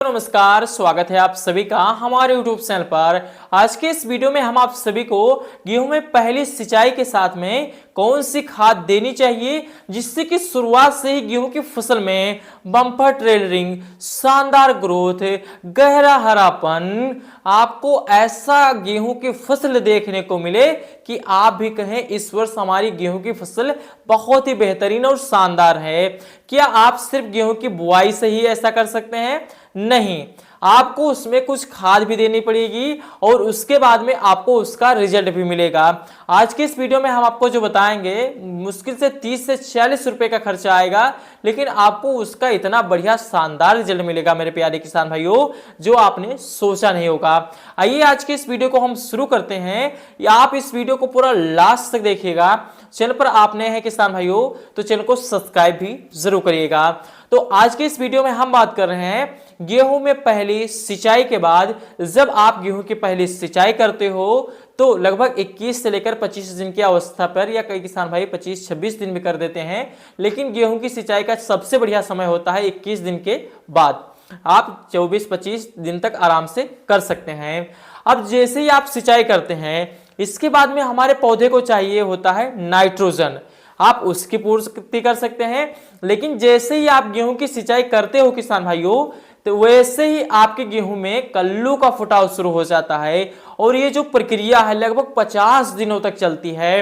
नमस्कार, स्वागत है आप सभी का हमारे YouTube चैनल पर। आज के इस वीडियो में हम आप सभी को गेहूं में पहली सिंचाई के साथ में कौन सी खाद देनी चाहिए जिससे कि शुरुआत से ही गेहूं की फसल में बम्पर ट्रेलरिंग, शानदार ग्रोथ, गहरा हरापन, आपको ऐसा गेहूं की फसल देखने को मिले कि आप भी कहें इस वर्ष हमारी गेहूं की फसल बहुत ही बेहतरीन और शानदार है। क्या आप सिर्फ गेहूं की बुआई से ही ऐसा कर सकते हैं? नहीं, आपको उसमें कुछ खाद भी देनी पड़ेगी और उसके बाद में आपको उसका रिजल्ट भी मिलेगा। आज के इस वीडियो में हम आपको जो बताएंगे मुश्किल से 30 से 40 रुपए का खर्चा आएगा, लेकिन आपको उसका इतना बढ़िया शानदार रिजल्ट मिलेगा मेरे प्यारे किसान भाइयों, जो आपने सोचा नहीं होगा। आइए आज के इस वीडियो को हम शुरू करते हैं। आप इस वीडियो को पूरा लास्ट तक देखिएगा। चैनल पर आप नए हैं किसान भाइयों तो चैनल को सब्सक्राइब भी जरूर करिएगा। तो आज के इस वीडियो में हम बात कर रहे हैं गेहूं में पहली सिंचाई के बाद। जब आप गेहूं की पहली सिंचाई करते हो तो लगभग 21 से लेकर 25 दिन की अवस्था पर, या कई किसान भाई 25-26 दिन में कर देते हैं, लेकिन गेहूं की सिंचाई का सबसे बढ़िया समय होता है 21 दिन के बाद। आप 24-25 दिन तक आराम से कर सकते हैं। अब जैसे ही आप सिंचाई करते हैं, इसके बाद में हमारे पौधे को चाहिए होता है नाइट्रोजन। आप उसकी पूर्ति कर सकते हैं, लेकिन जैसे ही आप गेहूं की सिंचाई करते हो किसान भाइयों, तो वैसे ही आपके गेहूं में कल्लू का फुटाव शुरू हो जाता है। और ये जो प्रक्रिया है लगभग 50 दिनों तक चलती है।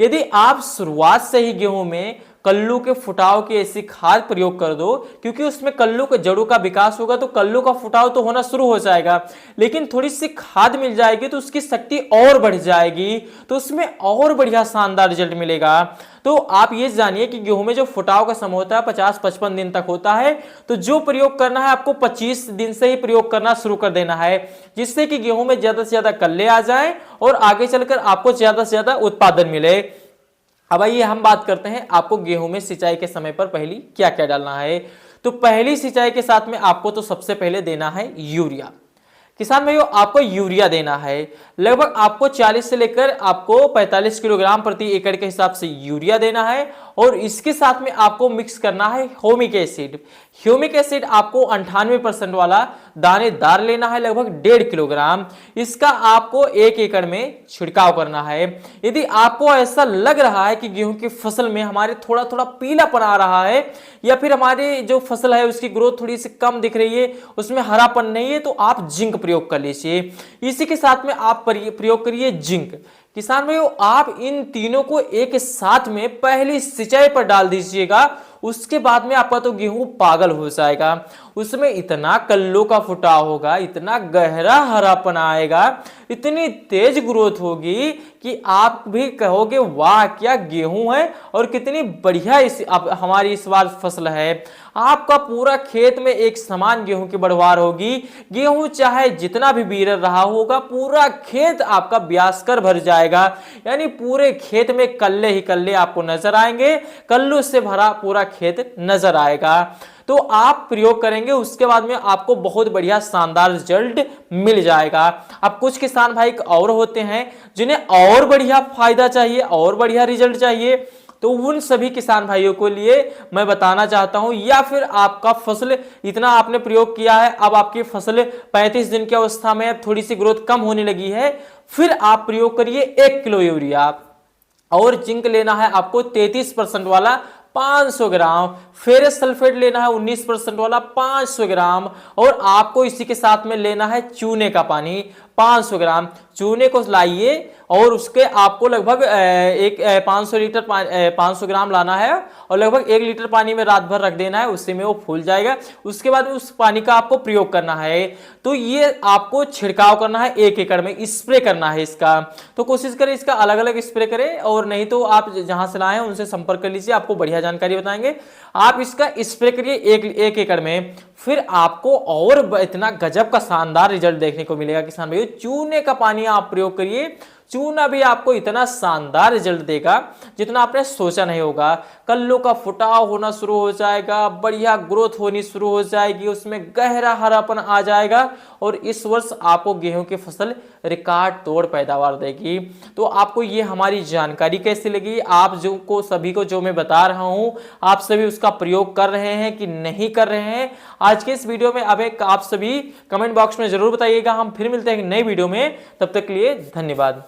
यदि आप शुरुआत से ही गेहूं में कल्लू के फुटाव की ऐसी खाद प्रयोग कर दो, क्योंकि उसमें कल्लू के जड़ों का विकास होगा तो कल्लू का फुटाव तो होना शुरू हो जाएगा, लेकिन थोड़ी सी खाद मिल जाएगी तो उसकी शक्ति और बढ़ जाएगी, तो उसमें और बढ़िया शानदार रिजल्ट मिलेगा। तो आप ये जानिए कि गेहूं में जो फुटाव का समय होता है 50-55 दिन तक होता है, तो जो प्रयोग करना है आपको 25 दिन से ही प्रयोग करना शुरू कर देना है, जिससे कि गेहूं में ज्यादा से ज्यादा कल्ले आ जाएं और आगे चलकर आपको ज्यादा से ज्यादा उत्पादन मिले। अब आइए हम बात करते हैं आपको गेहूं में सिंचाई के समय पर पहली क्या क्या डालना है। तो पहली सिंचाई के साथ में आपको तो सबसे पहले देना है यूरिया। किसान भाइयों, आपको यूरिया देना है। लगभग आपको 40 से लेकर आपको 45 किलोग्राम प्रति एकड़ के हिसाब से यूरिया देना है, और इसके साथ में आपको मिक्स करना है ह्यूमिक एसिड। ह्यूमिक एसिड आपको 98% वाला दानेदार लेना है, लगभग 1.5 किलोग्राम। इसका आपको 1 एकड़ में छिड़काव करना है। यदि आपको ऐसा लग रहा है कि गेहूं की फसल में हमारे थोड़ा थोड़ा पीलापन आ रहा है, या फिर हमारी जो फसल है उसकी ग्रोथ थोड़ी सी कम दिख रही है, उसमें हरापन नहीं है, तो आप जिंक प्रयोग कर लीजिए। इसी के साथ में आप प्रयोग करिए जिंक। किसान भाइयों, आप इन तीनों को एक साथ में पहली सिंचाई पर डाल दीजिएगा, उसके बाद में आपका तो गेहूं पागल हो जाएगा। उसमें इतना कल्लों का फुटाव होगा, इतना गहरा हरापन आएगा, इतनी तेज ग्रोथ होगी कि आप भी कहोगे वाह क्या गेहूं है और कितनी बढ़िया हमारी इस बार फसल है। आपका पूरा खेत में एक समान गेहूं की बढ़वार होगी। गेहूं चाहे जितना भी बीरर रहा होगा, पूरा खेत आपका ब्यासकर भर जाएगा, यानी पूरे खेत में कल्ले ही कल्ले आपको नजर आएंगे, कल्लू से भरा पूरा खेत नजर आएगा। तो आप प्रयोग करेंगे, उसके बाद में आपको बहुत बढ़िया शानदार रिजल्ट मिल जाएगा। अब कुछ किसान भाई और होते हैं जिन्हें और बढ़िया फायदा चाहिए, और बढ़िया रिजल्ट चाहिए, तो उन सभी किसान भाइयों को लिए मैं बताना चाहता हूं, या फिर आपका फसल इतना आपने प्रयोग किया है, अब आपकी फसल 35 दिन की अवस्था में थोड़ी सी ग्रोथ कम होने लगी है, फिर आप प्रयोग करिए 1 किलो यूरिया। और जिंक लेना है आपको 33% वाला 500 ग्राम, फेरस सल्फेट लेना है 19% वाला 500 ग्राम, और आपको इसी के साथ में लेना है चूने का पानी 500 ग्राम। चूने को लाइए और उसके आपको लगभग 500 ग्राम लाना है, और लगभग 1 लीटर पानी में रात भर रख देना है, उससे में वो फूल जाएगा। उसके बाद उस पानी का आपको प्रयोग करना है। तो ये आपको छिड़काव करना है 1 एकड़ में, स्प्रे करना है इसका। तो कोशिश करें इसका अलग अलग स्प्रे करें, और नहीं तो आप जहां से लाए हैं उनसे संपर्क कर लीजिए, आपको बढ़िया जानकारी बताएंगे। आप इसका स्प्रे करिए 1 एकड़ में, फिर आपको और इतना गजब का शानदार रिजल्ट देखने को मिलेगा किसान भाइयों। चूने का पानी आप प्रयोग करिए, चूना भी आपको इतना शानदार रिजल्ट देगा जितना आपने सोचा नहीं होगा। कल्लों का फुटाव होना शुरू हो जाएगा, बढ़िया ग्रोथ होनी शुरू हो जाएगी, उसमें गहरा हरापन आ जाएगा, और इस वर्ष आपको गेहूं की फसल रिकॉर्ड तोड़ पैदावार देगी। तो आपको ये हमारी जानकारी कैसी लगी, आप जो को सभी को जो मैं बता रहा हूं आप सभी उसका प्रयोग कर रहे हैं कि नहीं कर रहे हैं, आज के इस वीडियो में अब एक आप सभी कमेंट बॉक्स में जरूर बताइएगा। हम फिर मिलते हैं एक नई वीडियो में, तब तक के लिए धन्यवाद।